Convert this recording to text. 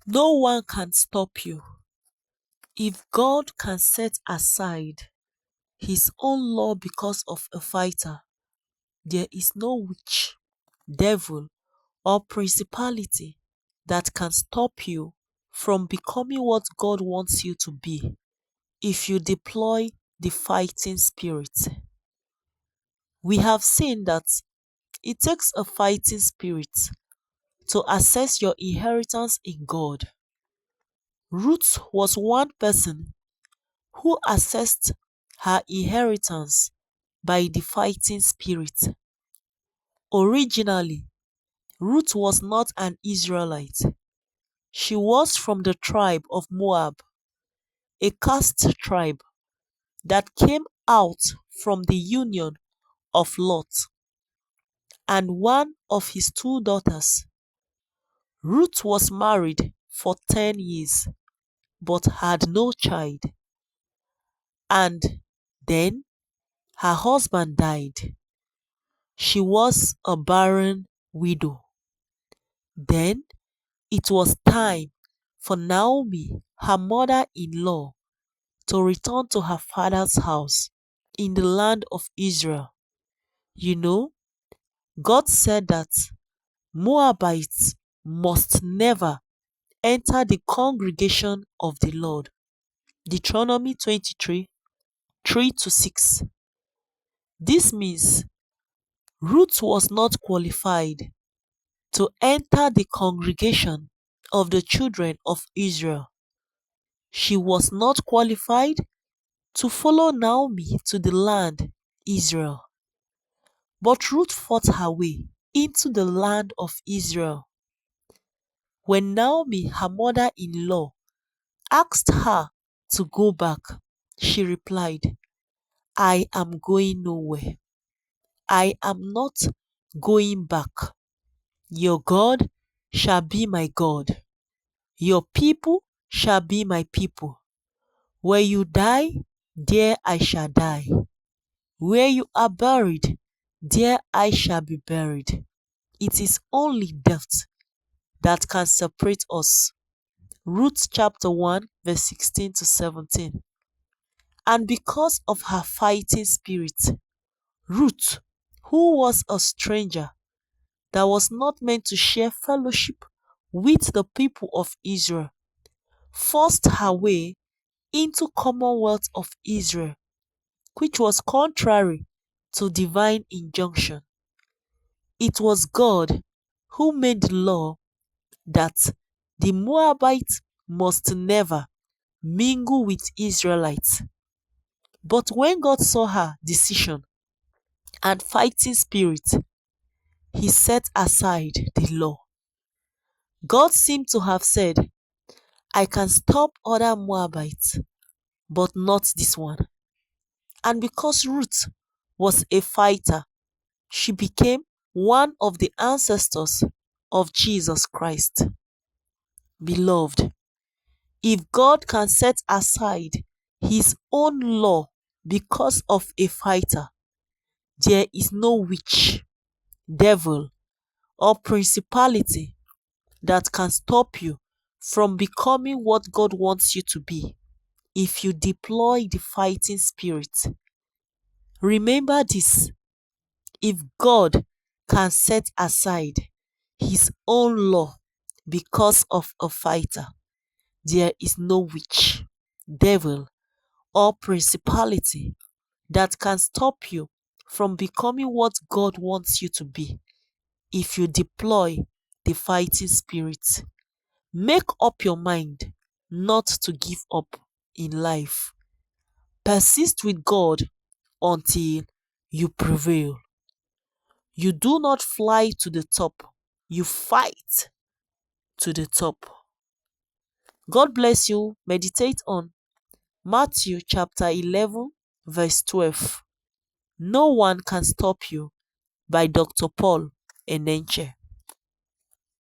No one can stop you. If God can set aside his own law because of a fighter, there is no witch, devil, or principality that can stop you from becoming what God wants you to be if you deploy the fighting spirit. We have seen that it takes a fighting spirit to access your inheritance in God. Ruth was one person who accessed her inheritance by the fighting spirit. Originally, Ruth was not an Israelite. She was from the tribe of Moab, a caste tribe that came out from the union of Lot and one of his two daughters. Ruth was married for 10 years but had no child, and then her husband died. She was a barren widow. Then it was time for Naomi, her mother-in-law, to return to her father's house in the land of Israel. You know, God said that Moabites must never enter the congregation of the Lord. Deuteronomy 23, 3 to 6. This means Ruth was not qualified to enter the congregation of the children of Israel. She was not qualified to follow Naomi to the land Israel. But Ruth fought her way into the land of Israel. When Naomi, her mother-in-law, asked her to go back, she replied, "I am going nowhere. I am not going back. Your God shall be my God. Your people shall be my people. Where you die, there I shall die. Where you are buried, there I shall be buried. It is only death that can separate us." Ruth chapter 1 verse 16 to 17. And because of her fighting spirit, Ruth, who was a stranger that was not meant to share fellowship with the people of Israel, forced her way into Commonwealth of Israel, which was contrary to divine injunction. It was God who made the law that the Moabites must never mingle with Israelites. But when God saw her decision and fighting spirit, he set aside the law. God seemed to have said, "I can stop other Moabites, but not this one." And because Ruth was a fighter, she became one of the ancestors of Jesus Christ. Beloved, if God can set aside his own law because of a fighter, there is no witch, devil, or principality that can stop you from becoming what God wants you to be if you deploy the fighting spirit. Remember this: if God can set aside his own law because of a fighter, there is no witch, devil, or principality that can stop you from becoming what God wants you to be if you deploy the fighting spirit. Make up your mind not to give up in life. Persist with God until you prevail. You do not fly to the top, you fight to the top. God bless you. Meditate on Matthew chapter 11, verse 12. No one can stop you, by Dr. Paul Enenche.